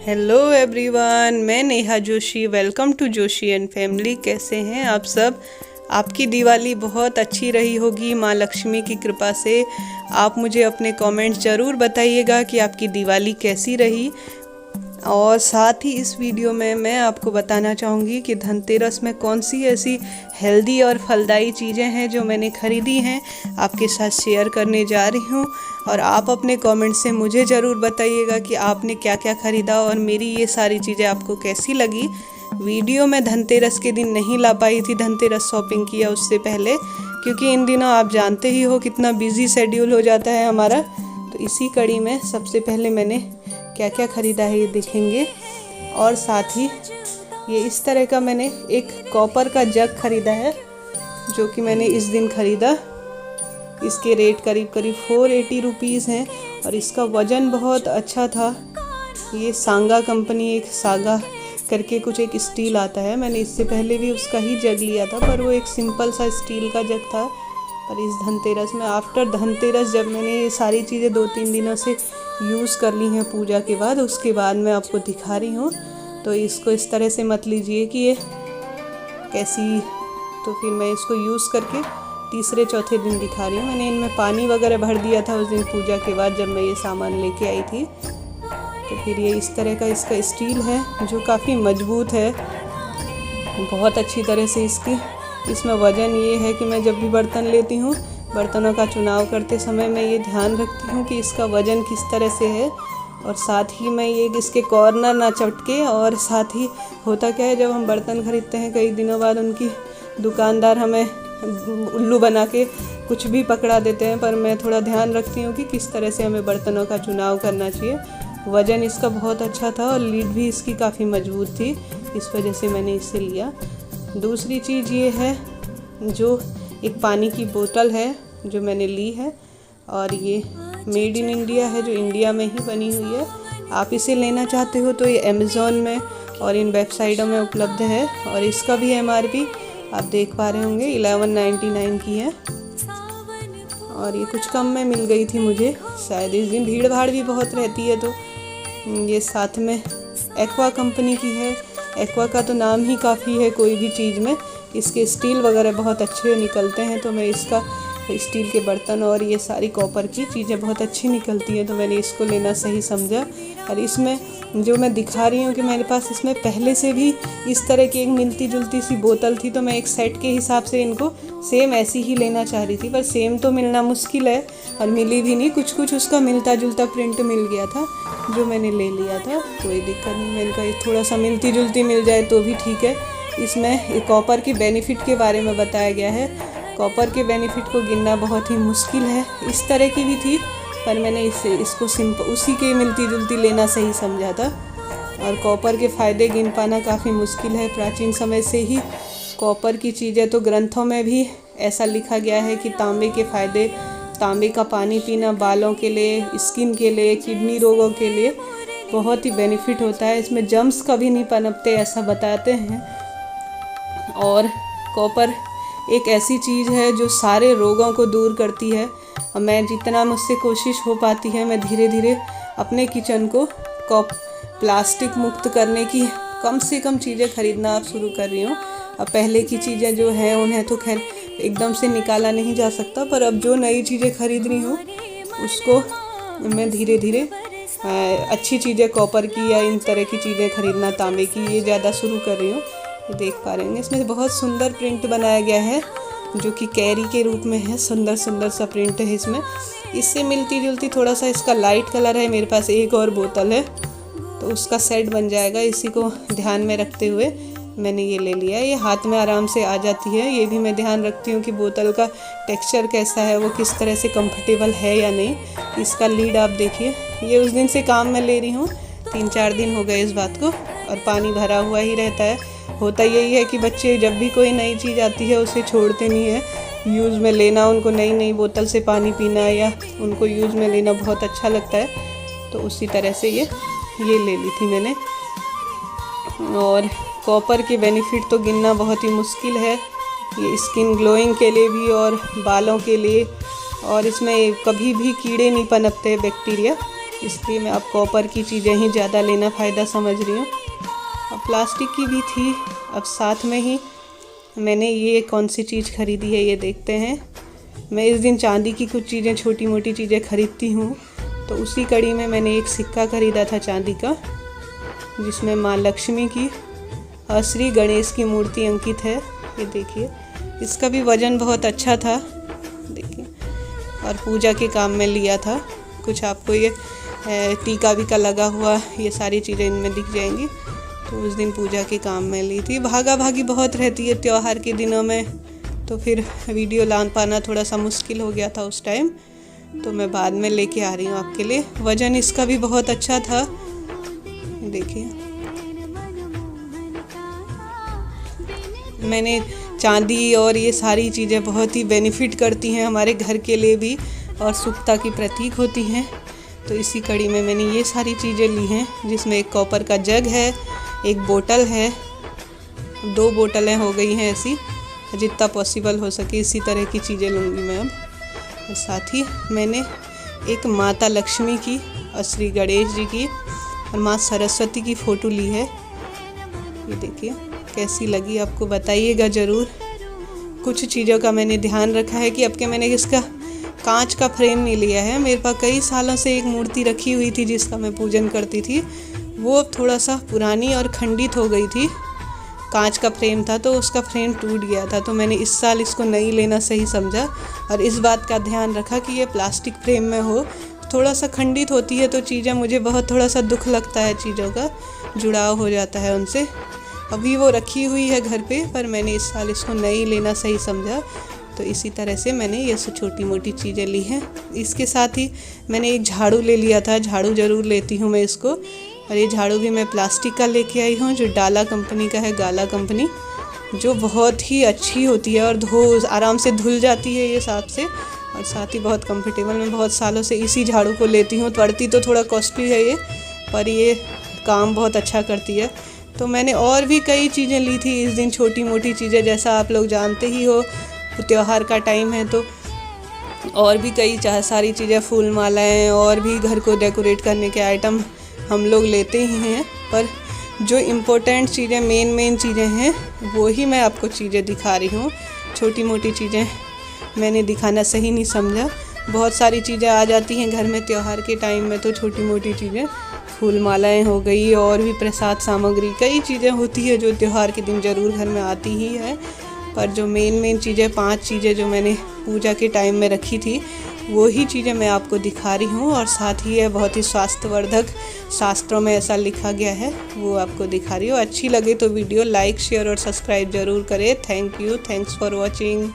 Hello everyone, मैं Neha Joshi. Welcome to Joshi and family. कैसे हैं आप सब? आपकी दिवाली बहुत अच्छी रही होगी माँ लक्ष्मी की कृपा से। आप मुझे अपने कमेंट्स ज़रूर बताइएगा कि आपकी दिवाली कैसी रही। और साथ ही इस वीडियो में मैं आपको बताना चाहूँगी कि धनतेरस में कौन सी ऐसी हेल्दी और फलदायी चीज़ें हैं जो मैंने ख़रीदी हैं, आपके साथ शेयर करने जा रही हूँ। और आप अपने कमेंट से मुझे ज़रूर बताइएगा कि आपने क्या क्या ख़रीदा और मेरी ये सारी चीज़ें आपको कैसी लगी। वीडियो मैं धनतेरस के दिन नहीं ला पाई थी, धनतेरस शॉपिंग किया उससे पहले, क्योंकि इन दिनों आप जानते ही हो कितना बिजी शेड्यूल हो जाता है हमारा। तो इसी कड़ी में सबसे पहले मैंने क्या क्या ख़रीदा है ये देखेंगे। और साथ ही ये इस तरह का मैंने एक कॉपर का जग ख़रीदा है जो कि मैंने इस दिन ख़रीदा। इसके रेट करीब करीब 480 रुपीज़ हैं और इसका वज़न बहुत अच्छा था। ये सांगा कंपनी, एक सागा करके कुछ एक स्टील आता है। मैंने इससे पहले भी उसका ही जग लिया था, पर वो एक सिंपल सा स्टील का जग था। पर इस धनतेरस में, आफ्टर धनतेरस, जब मैंने ये सारी चीज़ें 2-3 दिनों से यूज़ कर ली हैं पूजा के बाद, उसके बाद मैं आपको दिखा रही हूँ। तो इसको इस तरह से मत लीजिए कि ये कैसी, तो फिर मैं इसको यूज़ करके तीसरे चौथे दिन दिखा रही हूँ। मैंने इनमें पानी वगैरह भर दिया था उस दिन पूजा के बाद जब मैं ये सामान लेके आई थी। तो फिर ये इस तरह का इसका स्टील है जो काफ़ी मजबूत है, बहुत अच्छी तरह से इसमें वज़न ये है कि मैं जब भी बर्तन लेती हूँ, बर्तनों का चुनाव करते समय मैं ये ध्यान रखती हूँ कि इसका वज़न किस तरह से है। और साथ ही मैं ये इसके कॉर्नर ना चटके। और साथ ही होता क्या है, जब हम बर्तन ख़रीदते हैं कई दिनों बाद उनकी दुकानदार हमें उल्लू बना के कुछ भी पकड़ा देते हैं, पर मैं थोड़ा ध्यान रखती हूँ कि किस तरह से हमें बर्तनों का चुनाव करना चाहिए। वज़न इसका बहुत अच्छा था और लीड भी इसकी काफ़ी मजबूत थी, इस वजह से मैंने इसे लिया। दूसरी चीज़ ये है, जो एक पानी की बोतल है जो मैंने ली है, और ये मेड इन इंडिया है, जो इंडिया में ही बनी हुई है। आप इसे लेना चाहते हो तो ये अमेज़ॉन में और इन वेबसाइटों में उपलब्ध है। और इसका भी MRP आप देख पा रहे होंगे 1199 की है। और ये कुछ कम में मिल गई थी मुझे, शायद इस दिन भीड़ भाड़ भी बहुत रहती है। तो ये साथ में एक्वा कंपनी की है। एक्वा का तो नाम ही काफ़ी है कोई भी चीज़ में। इसके स्टील वगैरह बहुत अच्छे निकलते हैं, तो मैं इसका स्टील के बर्तन और ये सारी कॉपर की चीज़ें बहुत अच्छी निकलती हैं, तो मैंने इसको लेना सही समझा। और इसमें जो मैं दिखा रही हूँ कि मेरे पास इसमें पहले से भी इस तरह की एक मिलती जुलती सी बोतल थी, तो मैं एक सेट के हिसाब से इनको सेम ऐसी ही लेना चाह रही थी, पर सेम तो मिलना मुश्किल है और मिली भी नहीं। कुछ कुछ उसका मिलता जुलता प्रिंट मिल गया था जो मैंने ले लिया था, कोई दिक्कत नहीं। मैंने कहा थोड़ा सा मिलती जुलती मिल जाए तो भी ठीक है। इसमें कॉपर के बेनिफिट के बारे में बताया गया है। कॉपर के बेनिफिट को गिनना बहुत ही मुश्किल है। इस तरह की भी थी, पर मैंने इसको सिंपल उसी के मिलती जुलती लेना सही समझा था। और कॉपर के फ़ायदे गिन पाना काफ़ी मुश्किल है। प्राचीन समय से ही कॉपर की चीज़ें, तो ग्रंथों में भी ऐसा लिखा गया है कि तांबे के फ़ायदे, तांबे का पानी पीना बालों के लिए, स्किन के लिए, किडनी रोगों के लिए बहुत ही बेनिफिट होता है। इसमें जम्स कभी नहीं पनपते, ऐसा बताते हैं। और कॉपर एक ऐसी चीज़ है जो सारे रोगों को दूर करती है। और मैं जितना मुझसे कोशिश हो पाती है, मैं धीरे धीरे अपने किचन को प्लास्टिक मुक्त करने की कम से कम चीज़ें ख़रीदना आप शुरू कर रही हूँ। अब पहले की चीज़ें जो हैं उन्हें तो खैर एकदम से निकाला नहीं जा सकता, पर अब जो नई चीज़ें खरीद रही हूँ उसको मैं धीरे धीरे अच्छी चीज़ें कॉपर की या इन तरह की चीज़ें खरीदना, तांबे की, ये ज़्यादा शुरू कर रही हूँ। देख पा रहे हैं इसमें बहुत सुंदर प्रिंट बनाया गया है जो कि कैरी के रूप में है। सुंदर सुंदर सा प्रिंट है इसमें। इससे मिलती जुलती थोड़ा सा इसका लाइट कलर है। मेरे पास एक और बोतल है तो उसका सेट बन जाएगा। इसी को ध्यान में रखते हुए मैंने ये ले लिया। ये हाथ में आराम से आ जाती है। ये भी मैं ध्यान रखती हूँ कि बोतल का टेक्सचर कैसा है, वो किस तरह से कंफर्टेबल है या नहीं। इसका लीड आप देखिए, ये उस दिन से काम में ले रही हूँ, 3-4 दिन हो गए इस बात को, और पानी भरा हुआ ही रहता है। होता यही है कि बच्चे जब भी कोई नई चीज़ आती है उसे छोड़ते नहीं है। यूज़ में लेना, उनको नई नई बोतल से पानी पीना या उनको यूज़ में लेना बहुत अच्छा लगता है। तो उसी तरह से ये ले ली थी मैंने। और कॉपर के बेनिफिट तो गिनना बहुत ही मुश्किल है। ये स्किन ग्लोइंग के लिए भी और बालों के लिए, और इसमें कभी भी कीड़े नहीं पनपते, बैक्टीरिया। इसलिए मैं अब कॉपर की चीज़ें ही ज़्यादा लेना फ़ायदा समझ रही हूँ। अब प्लास्टिक की भी थी, अब साथ में ही मैंने ये कौन सी चीज़ ख़रीदी है ये देखते हैं। मैं इस दिन चांदी की कुछ चीज़ें, छोटी मोटी चीज़ें ख़रीदती हूँ, तो उसी कड़ी में मैंने एक सिक्का ख़रीदा था चांदी का, जिसमें माँ लक्ष्मी की और श्री गणेश की मूर्ति अंकित है। ये देखिए, इसका भी वज़न बहुत अच्छा था, देखिए। और पूजा के काम में लिया था। कुछ आपको ये टीका वीका लगा हुआ, ये सारी चीज़ें इनमें दिख जाएंगी। तो उस दिन पूजा के काम में ली थी। भागा भागी बहुत रहती है त्यौहार के दिनों में, तो फिर वीडियो ला पाना थोड़ा सा मुश्किल हो गया था उस टाइम, तो मैं बाद में लेके आ रही हूँ आपके लिए। वज़न इसका भी बहुत अच्छा था, देखिए। मैंने चांदी और ये सारी चीज़ें बहुत ही बेनिफिट करती हैं हमारे घर के लिए भी, और शुभता की प्रतीक होती हैं। तो इसी कड़ी में मैंने ये सारी चीज़ें ली हैं, जिसमें एक कॉपर का जग है, एक बोतल है, 2 बोतलें हो गई हैं ऐसी, जितना पॉसिबल हो सके इसी तरह की चीज़ें लूँगी मैं अब। और साथ ही मैंने एक माता लक्ष्मी की और श्री गणेश जी की और माँ सरस्वती की फ़ोटो ली है। ये देखिए कैसी लगी आपको बताइएगा ज़रूर। कुछ चीज़ों का मैंने ध्यान रखा है कि अब के मैंने इसका कांच का फ्रेम नहीं लिया है। मेरे पास कई सालों से एक मूर्ति रखी हुई थी जिसका मैं पूजन करती थी, वो अब थोड़ा सा पुरानी और खंडित हो गई थी। कांच का फ्रेम था तो उसका फ्रेम टूट गया था, तो मैंने इस साल इसको नहीं लेना सही समझा और इस बात का ध्यान रखा कि ये प्लास्टिक फ्रेम में हो। थोड़ा सा खंडित होती है तो चीज़ें मुझे बहुत थोड़ा सा दुख लगता है, चीज़ों का जुड़ाव हो जाता है उनसे। अभी वो रखी हुई है घर पे, पर मैंने इस साल इसको नहीं लेना सही समझा, तो इसी तरह से मैंने ये सब छोटी मोटी चीज़ें ली हैं। इसके साथ ही मैंने एक झाड़ू ले लिया था, झाड़ू ज़रूर लेती हूँ मैं इसको। और ये झाड़ू भी मैं प्लास्टिक का लेके आई हूँ, जो डाला कंपनी का है, गाला कंपनी, जो बहुत ही अच्छी होती है और आराम से धुल जाती है ये साफ से, और साथ ही बहुत कंफर्टेबल। मैं बहुत सालों से इसी झाड़ू को लेती हूँ। पड़ती तो थोड़ा कॉस्टली है ये, पर ये काम बहुत अच्छा करती है। तो मैंने और भी कई चीज़ें ली थी इस दिन, छोटी मोटी चीज़ें, जैसा आप लोग जानते ही हो त्यौहार का टाइम है, तो और भी कई सारी चीज़ें, फूल मालाएँ और भी घर को डेकोरेट करने के आइटम हम लोग लेते ही हैं। पर जो इम्पोर्टेंट चीज़ें, मेन चीज़ें हैं, वो ही मैं आपको चीज़ें दिखा रही हूँ। छोटी मोटी चीज़ें मैंने दिखाना सही नहीं समझा। बहुत सारी चीज़ें आ जाती हैं घर में त्यौहार के टाइम में, तो छोटी मोटी चीज़ें, फूल मालाएँ हो गई, और भी प्रसाद सामग्री, कई चीज़ें होती है जो त्यौहार के दिन ज़रूर घर में आती ही है। पर जो मेन चीज़ें, 5 चीज़ें जो मैंने पूजा के टाइम में रखी थी, वो ही चीज़ें मैं आपको दिखा रही हूँ। और साथ ही है बहुत ही स्वास्थ्यवर्धक, शास्त्रों में ऐसा लिखा गया है, वो आपको दिखा रही हूँ। अच्छी लगे तो वीडियो लाइक, शेयर और सब्सक्राइब ज़रूर करें। Thank you, thanks for watching.